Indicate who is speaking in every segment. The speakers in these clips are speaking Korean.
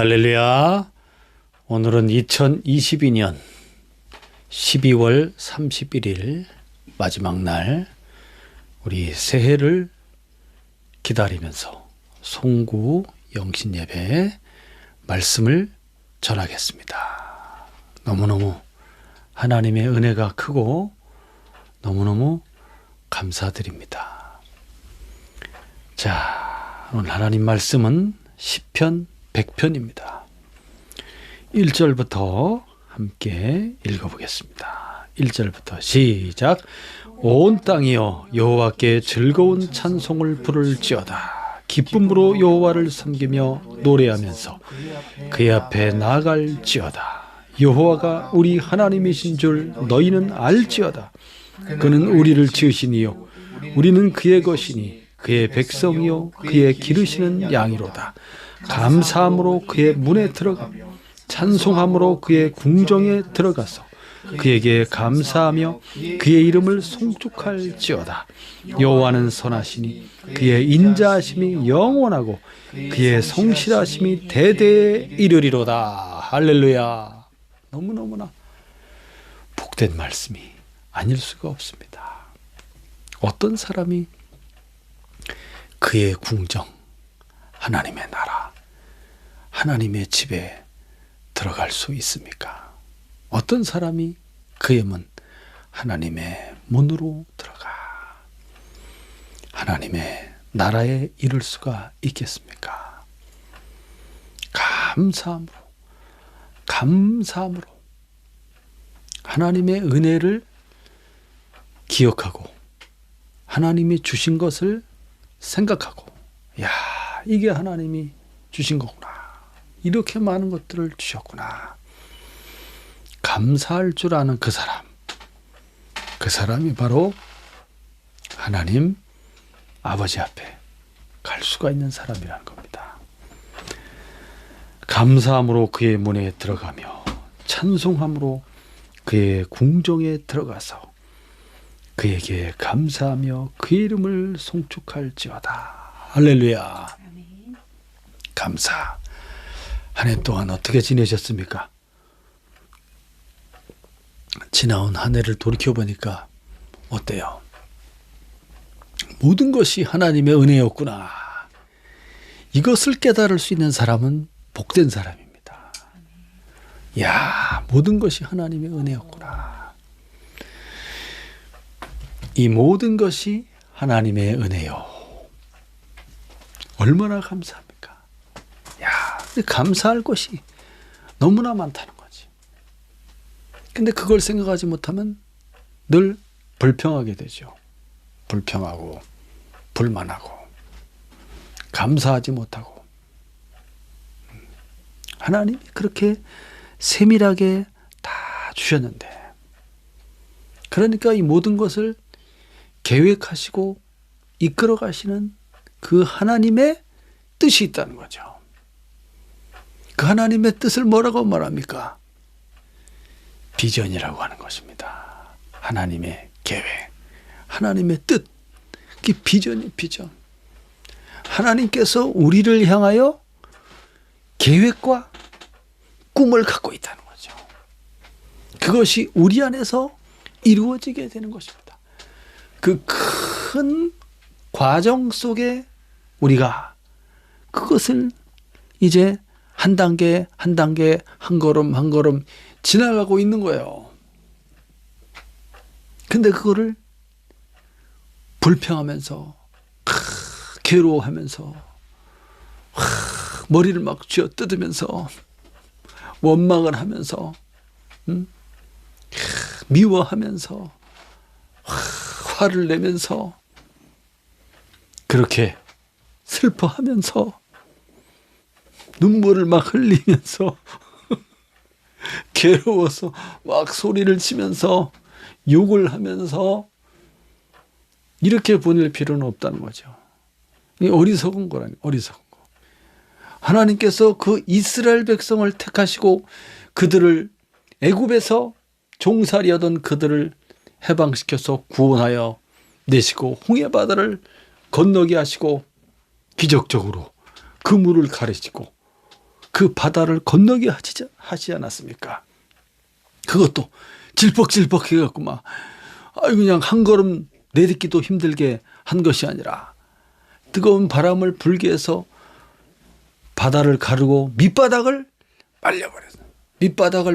Speaker 1: 할렐루야. 오늘은 2022년 12월 31일 마지막 날, 우리 새해를 기다리면서 송구 영신예배 말씀을 전하겠습니다. 너무너무 하나님의 은혜가 크고 너무너무 감사드립니다. 자, 오늘 하나님 말씀은 시편 100편입니다. 1절부터 함께 읽어보겠습니다. 1절부터 시작. 온 땅이여 여호와께 즐거운 찬송을 부를지어다. 기쁨으로 여호와를 섬기며 노래하면서 그의 앞에 나아갈지어다. 여호와가 우리 하나님이신 줄 너희는 알지어다. 그는 우리를 지으시니요 우리는 그의 것이니 그의 백성이요 그의 기르시는 양이로다. 감사함으로 그의 문에 들어가며 찬송함으로 그의 궁정에 들어가서 그에게 감사하며 그의 이름을 송축할지어다. 여호와는 선하시니 그의 인자하심이 영원하고 그의 성실하심이 대대에 이르리로다. 할렐루야. 너무너무나 복된 말씀이 아닐 수가 없습니다. 어떤 사람이 그의 궁정, 하나님의 나라, 하나님의 집에 들어갈 수 있습니까? 어떤 사람이 그의 문, 하나님의 문으로 들어가 하나님의 나라에 이를 수가 있겠습니까? 감사함으로 하나님의 은혜를 기억하고 하나님이 주신 것을 생각하고, 야, 이게 하나님이 주신 거구나. 이렇게 많은 것들을 주셨구나. 감사할 줄 아는 그 사람이 바로 하나님 아버지 앞에 갈 수가 있는 사람이라는 겁니다. 감사함으로 그의 문에 들어가며 찬송함으로 그의 궁정에 들어가서 그에게 감사하며 그의 이름을 송축할지어다. 할렐루야. 감사. 한 해 동안 어떻게 지내셨습니까? 지나온 한 해를 돌이켜보니까 어때요? 모든 것이 하나님의 은혜였구나. 이것을 깨달을 수 있는 사람은 복된 사람입니다. 야, 모든 것이 하나님의 은혜였구나. 이 모든 것이 하나님의 은혜요. 얼마나 감사합니까? 야, 감사할 것이 너무나 많다는 거지. 근데 그걸 생각하지 못하면 늘 불평하게 되죠. 불평하고 불만하고 감사하지 못하고. 하나님이 그렇게 세밀하게 다 주셨는데, 그러니까 이 모든 것을 계획하시고 이끌어 가시는 그 하나님의 뜻이 있다는 거죠. 그 하나님의 뜻을 뭐라고 말합니까? 비전이라고 하는 것입니다. 하나님의 계획, 하나님의 뜻, 그 비전이 비전. 하나님께서 우리를 향하여 계획과 꿈을 갖고 있다는 거죠. 그것이 우리 안에서 이루어지게 되는 것입니다. 그 큰 과정 속에 우리가 그것을 이제 한 단계 한 단계, 한 걸음 한 걸음 지나가고 있는 거예요. 근데 그거를 불평하면서, 괴로워하면서, 머리를 막 쥐어 뜯으면서, 원망을 하면서, 미워하면서, 화를 내면서, 그렇게 슬퍼하면서, 눈물을 막 흘리면서, 괴로워서 막 소리를 치면서, 욕을 하면서, 이렇게 보낼 필요는 없다는 거죠. 어리석은 거라니, 어리석은 거. 하나님께서 그 이스라엘 백성을 택하시고 그들을 애굽에서 종살이하던 그들을 해방시켜서 구원하여 내시고 홍해 바다를 건너게 하시고 기적적으로 그 물을 가르치고 그 바다를 건너게 하지 않았습니까? 그것도 질퍽질퍽 해갖고 막 그냥 한 걸음 내딛기도 힘들게 한 것이 아니라 뜨거운 바람을 불게 해서 바다를 가르고 밑바닥을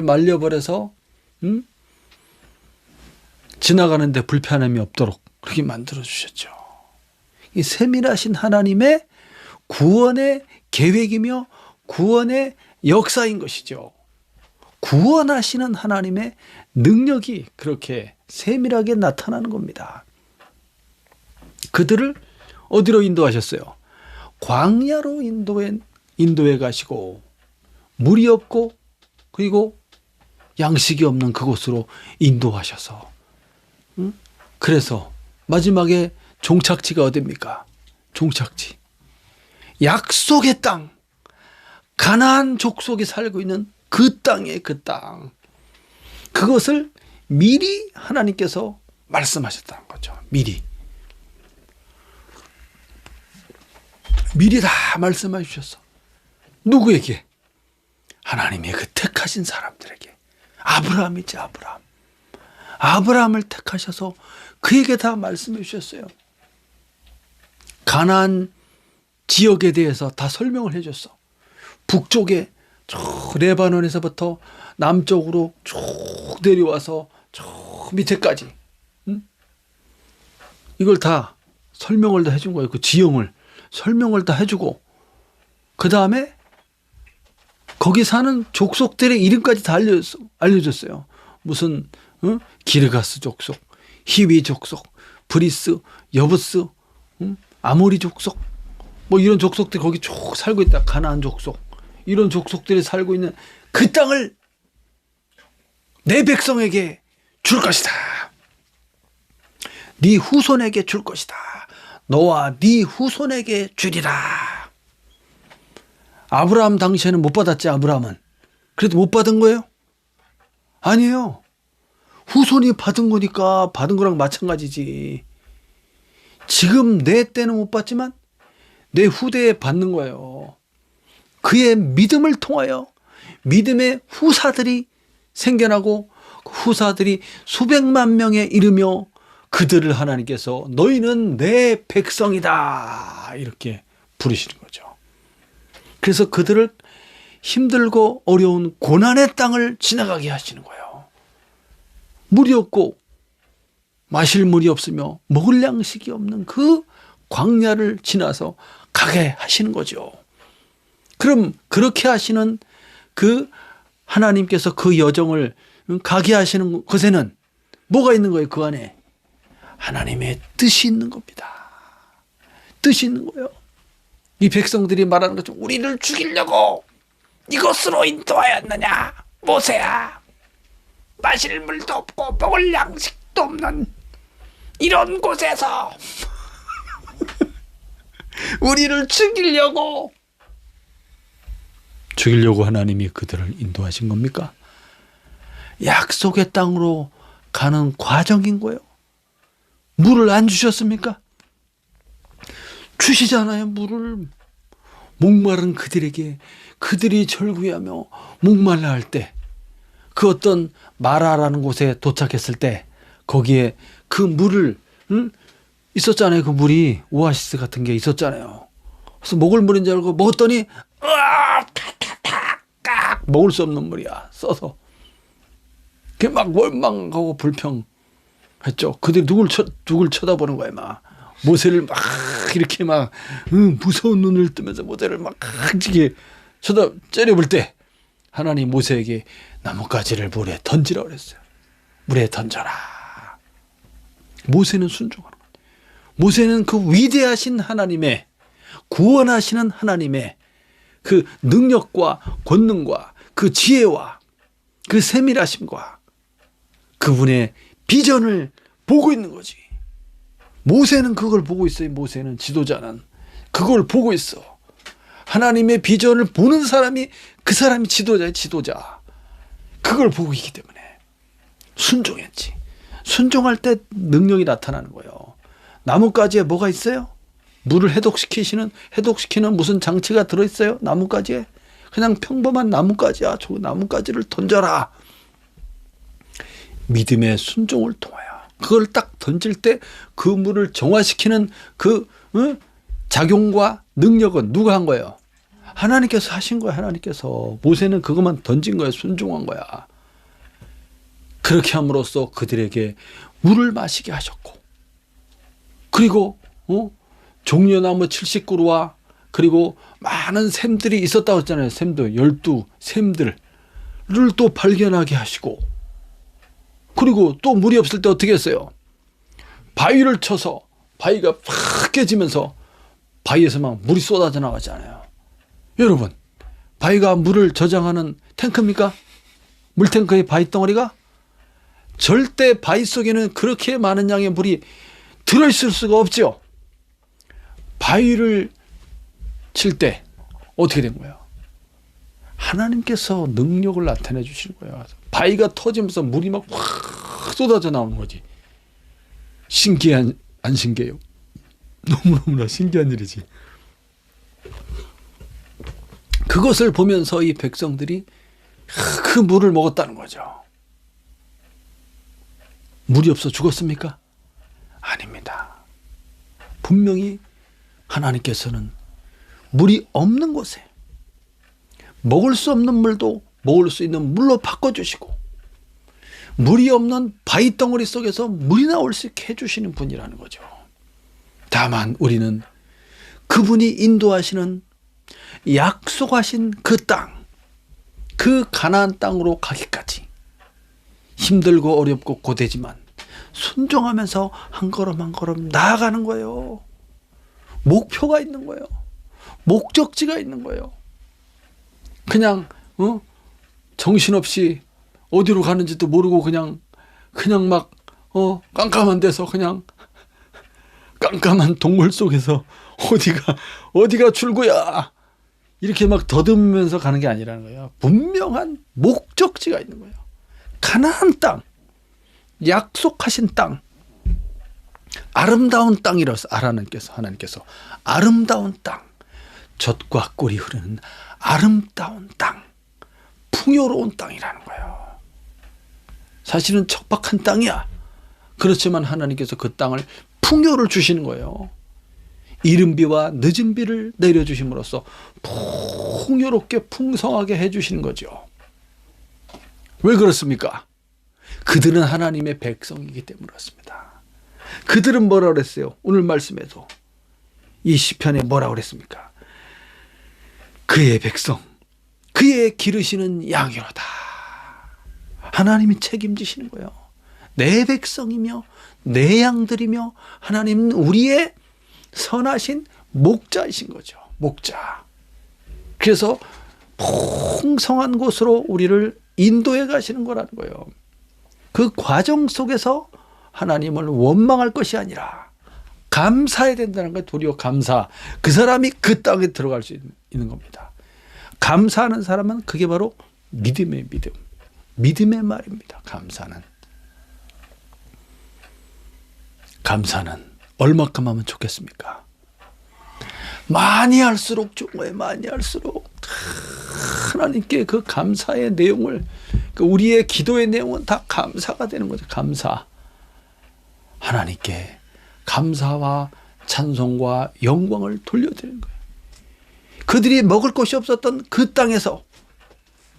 Speaker 1: 말려버려서 지나가는데 불편함이 없도록 그렇게 만들어 주셨죠. 이 세밀하신 하나님의 구원의 계획이며 구원의 역사인 것이죠. 구원하시는 하나님의 능력이 그렇게 세밀하게 나타나는 겁니다. 그들을 어디로 인도하셨어요? 광야로 인도해 가시고 물이 없고 그리고 양식이 없는 그곳으로 인도하셔서 그래서 마지막에 종착지가 어디입니까? 종착지 약속의 땅, 가나안 족속이 살고 있는 그 땅에 그 땅, 그것을 미리 하나님께서 말씀하셨다는 거죠. 미리 다 말씀해 주셨어. 누구에게? 하나님의 그 택하신 사람들에게. 아브라함이지, 아브라함을 택하셔서 그에게 다 말씀해 주셨어요. 가나안 지역에 대해서 다 설명을 해줬어. 북쪽에 저 레바논에서부터 남쪽으로 쭉 내려와서 저 밑에까지, 이걸 다 설명을 다 해준 거예요. 그 지형을 설명을 다 해주고, 그 다음에 거기 사는 족속들의 이름까지 다 알려줬어요. 무슨 기르가스 족속, 히위 족속, 브리스, 여부스, 아모리 족속, 뭐 이런 족속들이 거기 쭉 살고 있다. 가나안 족속, 이런 족속들이 살고 있는 그 땅을 내 백성에게 줄 것이다. 네 후손에게 줄 것이다. 너와 네 후손에게 주리라. 아브라함 당시에는 못 받았지. 아브라함은 그래도 못 받은 거예요? 아니에요. 후손이 받은 거니까 받은 거랑 마찬가지지. 지금 내 때는 못 받지만 내 후대에 받는 거예요. 그의 믿음을 통하여 믿음의 후사들이 생겨나고 후사들이 수백만 명에 이르며 그들을 하나님께서 너희는 내 백성이다 이렇게 부르시는 거죠. 그래서 그들을 힘들고 어려운 고난의 땅을 지나가게 하시는 거예요. 물이 없고 마실 물이 없으며 먹을 양식이 없는 그 광야를 지나서 가게 하시는 거죠. 그럼 그렇게 하시는 그 하나님께서 그 여정을 가게 하시는 것에는 뭐가 있는 거예요? 그 안에 하나님의 뜻이 있는 겁니다. 뜻이 있는 거예요. 이 백성들이 말하는 것처럼 우리를 죽이려고 이것으로 인도하였느냐 모세야. 마실 물도 없고 먹을 양식도 없는 이런 곳에서 우리를 죽이려고 하나님이 그들을 인도하신 겁니까? 약속의 땅으로 가는 과정인 거예요. 물을 안 주셨습니까? 주시잖아요. 물을. 목마른 그들에게, 그들이 절구하며 목말라 할 때, 그 어떤 마라라는 곳에 도착했을 때 거기에 그 물을 있었잖아요. 그 물이 오아시스 같은 게 있었잖아요. 그래서 먹을 물인 줄 알고 먹었더니 먹을 수 없는 물이야. 써서 그게 막 원망하고 불평했죠. 그들이 누굴 쳐다보는 거야. 막 모세를 막 이렇게 막 무서운 눈을 뜨면서 모세를 막 이렇게 째려볼 때 하나님 모세에게 나뭇가지를 물에 던지라고 그랬어요. 물에 던져라. 모세는 순종하는 거예요. 모세는 그 위대하신 하나님의, 구원하시는 하나님의 그 능력과 권능과 그 지혜와 그 세밀하심과 그분의 비전을 보고 있는 거지. 모세는 그걸 보고 있어요. 모세는, 지도자는 그걸 보고 있어. 하나님의 비전을 보는 사람이, 그 사람이 지도자예요. 지도자. 그걸 보고 있기 때문에 순종했지. 순종할 때 능력이 나타나는 거예요. 나뭇가지에 뭐가 있어요? 물을 해독시키는 무슨 장치가 들어있어요? 나뭇가지에. 그냥 평범한 나뭇가지야. 저 나뭇가지를 던져라. 믿음의 순종을 통하여 그걸 딱 던질 때 그 물을 정화시키는 그 작용과 능력은 누가 한 거예요? 하나님께서 하신 거야. 하나님께서. 모세는 그것만 던진 거야. 순종한 거야. 그렇게 함으로써 그들에게 물을 마시게 하셨고, 그리고 종려나무 70그루와 그리고 많은 샘들이 있었다고 했잖아요. 샘들 12샘들을 또 발견하게 하시고, 그리고 또 물이 없을 때 어떻게 했어요? 바위를 쳐서 바위가 팍 깨지면서 바위에서 막 물이 쏟아져 나가잖아요. 여러분, 바위가 물을 저장하는 탱크입니까? 물탱크의 바위 덩어리가? 절대 바위 속에는 그렇게 많은 양의 물이 들어있을 수가 없죠. 바위를 칠 때 어떻게 된 거예요? 하나님께서 능력을 나타내 주시는 거예요. 바위가 터지면서 물이 막 확 쏟아져 나오는 거지. 신기한, 안 신기해요? 너무너무나 신기한 일이지. 그것을 보면서 이 백성들이 그 물을 먹었다는 거죠. 물이 없어 죽었습니까? 아닙니다. 분명히 하나님께서는 물이 없는 곳에 먹을 수 없는 물도 먹을 수 있는 물로 바꿔주시고, 물이 없는 바위 덩어리 속에서 물이 나올 수 있게 해주시는 분이라는 거죠. 다만 우리는 그분이 인도하시는 약속하신 그 땅, 그 가나안 땅으로 가기까지 힘들고 어렵고 고되지만 순종하면서 한 걸음 한 걸음 나아가는 거예요. 목표가 있는 거예요. 목적지가 있는 거예요. 그냥 정신없이 어디로 가는지도 모르고 그냥 막 깜깜한 데서 그냥 깜깜한 동굴 속에서 어디가 출구야 이렇게 막 더듬으면서 가는 게 아니라는 거예요. 분명한 목적지가 있는 거예요. 가나안 땅, 약속하신 땅, 아름다운 땅이라서 하나님께서 아름다운 땅, 젖과 꿀이 흐르는 아름다운 땅, 풍요로운 땅이라는 거예요. 사실은 척박한 땅이야. 그렇지만 하나님께서 그 땅을 풍요를 주시는 거예요. 이른 비와 늦은 비를 내려주심으로써 풍요롭게 풍성하게 해주시는 거죠. 왜 그렇습니까? 그들은 하나님의 백성이기 때문에 그렇습니다. 그들은 뭐라 그랬어요? 오늘 말씀에도 이 시편에 뭐라 그랬습니까? 그의 백성, 그의 기르시는 양이로다. 하나님이 책임지시는 거예요. 내 백성이며 내 양들이며 하나님은 우리의 선하신 목자이신 거죠. 목자. 그래서 풍성한 곳으로 우리를 인도해 가시는 거라는 거예요. 그 과정 속에서 하나님을 원망할 것이 아니라 감사해야 된다는 거예요. 도리어 감사. 그 사람이 그 땅에 들어갈 수 있는 겁니다. 감사하는 사람은 그게 바로 믿음의 믿음. 믿음의 말입니다. 감사는 얼마큼 하면 좋겠습니까? 많이 할수록 좋은 거예요. 많이 할수록 하나님께 그 감사의 내용을, 우리의 기도의 내용은 다 감사가 되는 거죠. 감사. 하나님께 감사와 찬송과 영광을 돌려드리는 거예요. 그들이 먹을 것이 없었던 그 땅에서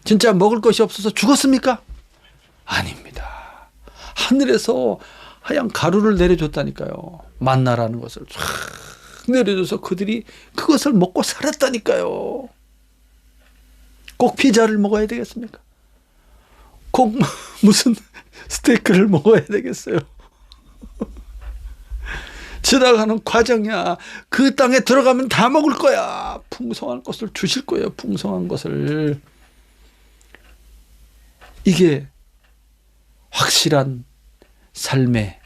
Speaker 1: 진짜 먹을 것이 없어서 죽었습니까? 아닙니다. 하늘에서 하얀 가루를 내려줬다니까요. 만나라는 것을 쫙 내려줘서 그들이 그것을 먹고 살았다니까요. 꼭 피자를 먹어야 되겠습니까? 꼭 무슨 스테이크를 먹어야 되겠어요? 지나가는 과정이야. 그 땅에 들어가면 다 먹을 거야. 풍성한 것을 주실 거예요. 풍성한 것을. 이게 확실한 삶의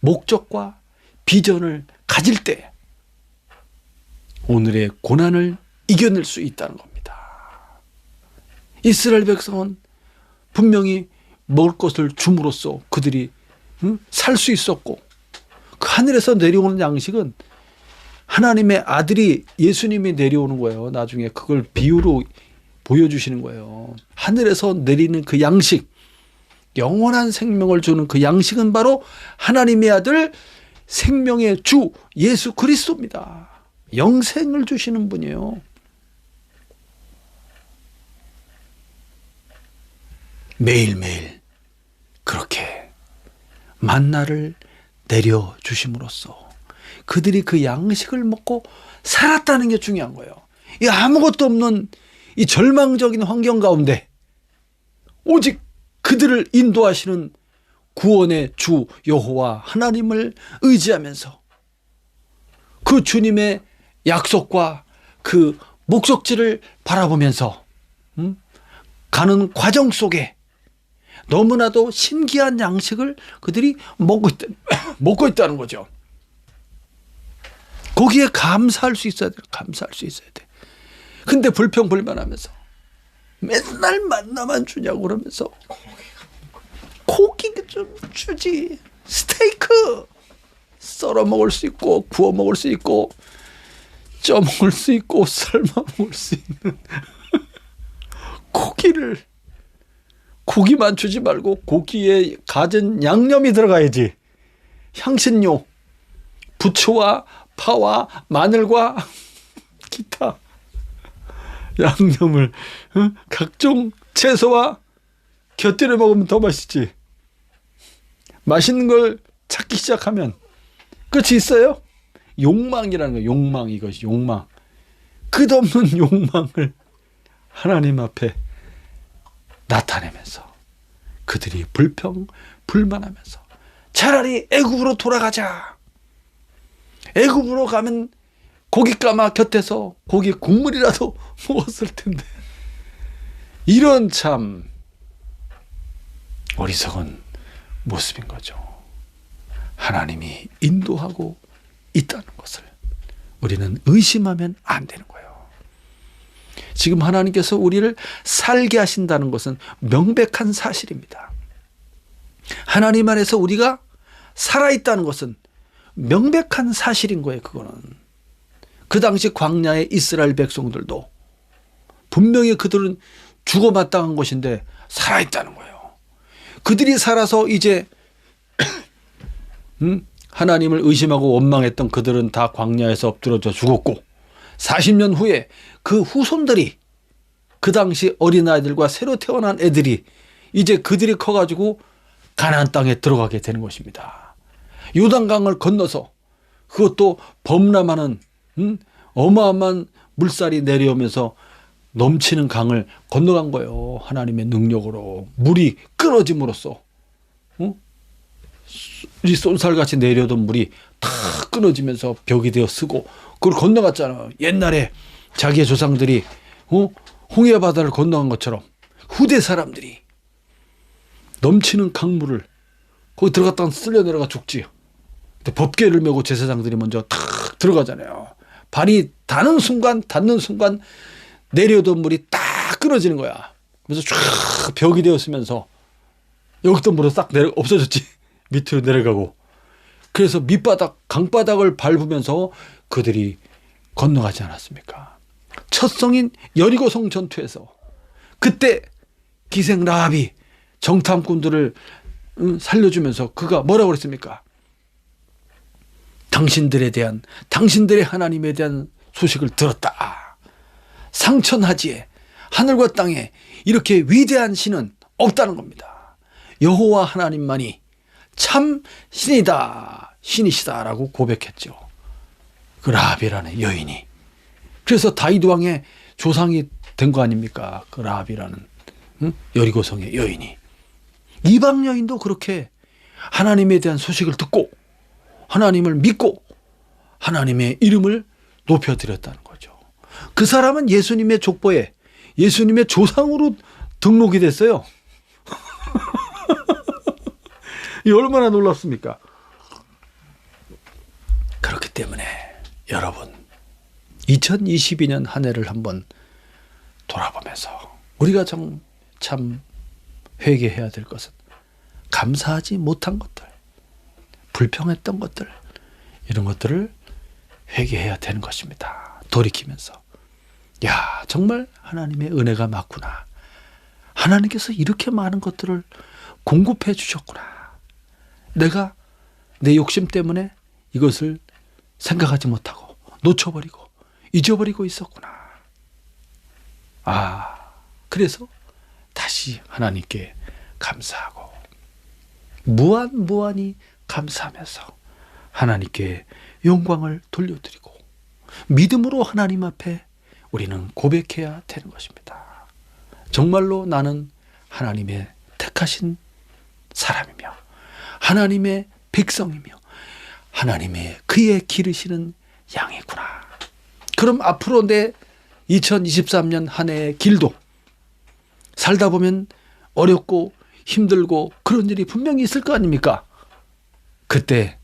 Speaker 1: 목적과 비전을 가질 때 오늘의 고난을 이겨낼 수 있다는 겁니다. 이스라엘 백성은 분명히 먹을 것을 줌으로써 그들이 살 수 있었고, 그 하늘에서 내려오는 양식은 하나님의 아들이 예수님이 내려오는 거예요. 나중에 그걸 비유로 보여주시는 거예요. 하늘에서 내리는 그 양식, 영원한 생명을 주는 그 양식은 바로 하나님의 아들 생명의 주 예수 그리스도입니다. 영생을 주시는 분이에요. 매일매일 그렇게 만나를 내려주심으로써 그들이 그 양식을 먹고 살았다는 게 중요한 거예요. 이 아무것도 없는 이 절망적인 환경 가운데 오직 그들을 인도하시는 구원의 주 여호와 하나님을 의지하면서 그 주님의 약속과 그 목적지를 바라보면서 가는 과정 속에 너무나도 신기한 양식을 그들이 먹고 있다는 거죠. 거기에 감사할 수 있어야 돼. 감사할 수 있어야 돼. 근데 불평불만하면서 맨날 만나만 주냐고 그러면서 고기 좀 주지. 스테이크 썰어 먹을 수 있고 구워 먹을 수 있고 쪄 먹을 수 있고 삶아 먹을 수 있는 고기만 주지 말고 고기에 갖은 양념이 들어가야지. 향신료, 부추와 파와 마늘과 기타 양념을 각종 채소와 곁들여 먹으면 더 맛있지. 맛있는 걸 찾기 시작하면 끝이 있어요? 욕망이라는 거예요. 욕망, 이것이 욕망. 끝없는 욕망을 하나님 앞에 나타내면서 그들이 불평불만하면서 차라리 애굽으로 돌아가자. 애굽으로 가면 고깃가마 곁에서 고기 국물이라도 먹었을 텐데. 이런 참 어리석은 모습인 거죠. 하나님이 인도하고 있다는 것을 우리는 의심하면 안 되는 거예요. 지금 하나님께서 우리를 살게 하신다는 것은 명백한 사실입니다. 하나님 안에서 우리가 살아있다는 것은 명백한 사실인 거예요. 그거는 그 당시 광야의 이스라엘 백성들도 분명히 그들은 죽어마땅한 것인데 살아있다는 거예요. 그들이 살아서 이제 하나님을 의심하고 원망했던 그들은 다 광야에서 엎드러져 죽었고 40년 후에 그 후손들이 그 당시 어린아이들과 새로 태어난 애들이 이제 그들이 커가지고 가나안 땅에 들어가게 되는 것입니다. 요단강을 건너서 그것도 범람하는 어마어마한 물살이 내려오면서 넘치는 강을 건너간 거예요. 하나님의 능력으로 물이 끊어짐으로써 이 쏜살같이 내려오던 물이 다 끊어지면서 벽이 되어 쓰고 그걸 건너갔잖아요. 옛날에 자기의 조상들이 홍해 바다를 건너간 것처럼 후대 사람들이 넘치는 강물을 거기 들어갔다가 쓸려 내려가 죽지. 근데 법궤를 메고 제사장들이 먼저 탁 들어가잖아요. 발이 닿는 순간 내려오던 물이 딱 끊어지는 거야. 그래서 쫙 벽이 되었으면서 여기 있던 물은 싹 없어졌지. 밑으로 내려가고. 그래서 밑바닥 강바닥을 밟으면서 그들이 건너가지 않았습니까? 첫 성인 여리고성 전투에서 그때 기생 라합이 정탐꾼들을 살려주면서 그가 뭐라고 그랬습니까? 당신들의 하나님에 대한 소식을 들었다. 상천하지에 하늘과 땅에 이렇게 위대한 신은 없다는 겁니다. 여호와 하나님만이 참 신이시다라고 고백했죠. 그 라합이라는 여인이. 그래서 다윗 왕의 조상이 된 거 아닙니까? 그 라합이라는 여리고성의 여인이. 이방 여인도 그렇게 하나님에 대한 소식을 듣고 하나님을 믿고 하나님의 이름을 높여드렸다는 거죠. 그 사람은 예수님의 족보에 예수님의 조상으로 등록이 됐어요. 이 얼마나 놀랍습니까? 그렇기 때문에 여러분 2022년 한 해를 한번 돌아보면서 우리가 참 회개해야 될 것은 감사하지 못한 것들, 불평했던 것들, 이런 것들을 회개해야 되는 것입니다. 돌이키면서 야, 정말 하나님의 은혜가 맞구나. 하나님께서 이렇게 많은 것들을 공급해 주셨구나. 내가 내 욕심 때문에 이것을 생각하지 못하고 놓쳐버리고 잊어버리고 있었구나. 그래서 다시 하나님께 감사하고 무한히 감사하면서 하나님께 영광을 돌려드리고 믿음으로 하나님 앞에 우리는 고백해야 되는 것입니다. 정말로 나는 하나님의 택하신 사람이며 하나님의 백성이며 하나님의 그의 기르시는 양이구나. 그럼 앞으로 내 2023년 한 해의 길도 살다 보면 어렵고 힘들고 그런 일이 분명히 있을 거 아닙니까? 그때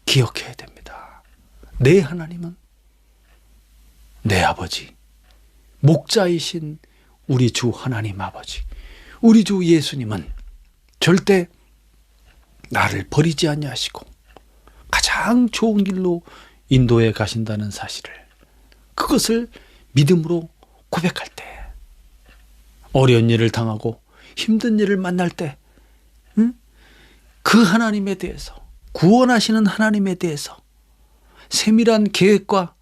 Speaker 1: 기억해야 됩니다. 내 하나님은 내 아버지, 목자이신 우리 주 하나님 아버지, 우리 주 예수님은 절대 나를 버리지 아니하시고 가장 좋은 길로 인도해 가신다는 사실을, 그것을 믿음으로 고백할 때, 어려운 일을 당하고 힘든 일을 만날 때, 그 하나님에 대해서, 구원하시는 하나님에 대해서 세밀한 계획과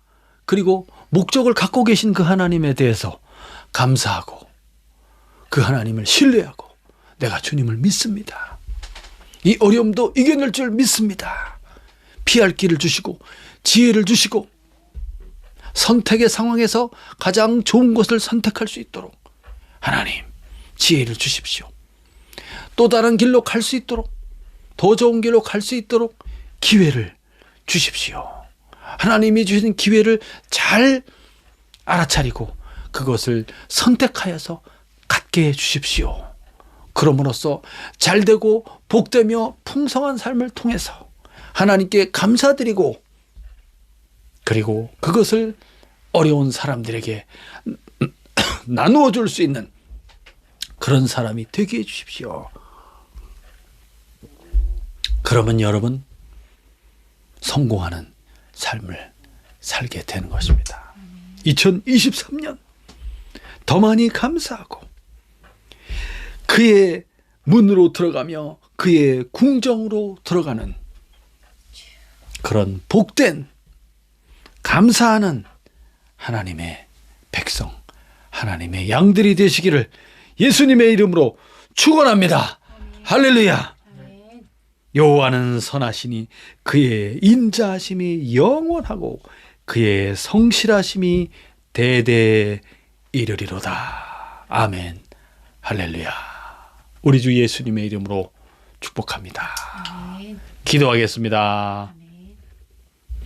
Speaker 1: 그리고 목적을 갖고 계신 그 하나님에 대해서 감사하고 그 하나님을 신뢰하고 내가 주님을 믿습니다. 이 어려움도 이겨낼 줄 믿습니다. 피할 길을 주시고 지혜를 주시고 선택의 상황에서 가장 좋은 것을 선택할 수 있도록 하나님 지혜를 주십시오. 또 다른 길로 갈 수 있도록, 더 좋은 길로 갈 수 있도록 기회를 주십시오. 하나님이 주신 기회를 잘 알아차리고 그것을 선택하여서 갖게 해 주십시오. 그럼으로써 잘되고 복되며 풍성한 삶을 통해서 하나님께 감사드리고 그리고 그것을 어려운 사람들에게 나누어 줄 수 있는 그런 사람이 되게 해 주십시오. 그러면 여러분 성공하는 삶을 살게 되는 것입니다. 2023년 더 많이 감사하고 그의 문으로 들어가며 그의 궁정으로 들어가는 그런 복된 감사하는 하나님의 백성, 하나님의 양들이 되시기를 예수님의 이름으로 축원합니다. 할렐루야. 여호와는 선하시니 그의 인자하심이 영원하고 그의 성실하심이 대대 이르리로다. 아멘. 할렐루야. 우리 주 예수님의 이름으로 축복합니다. 기도하겠습니다.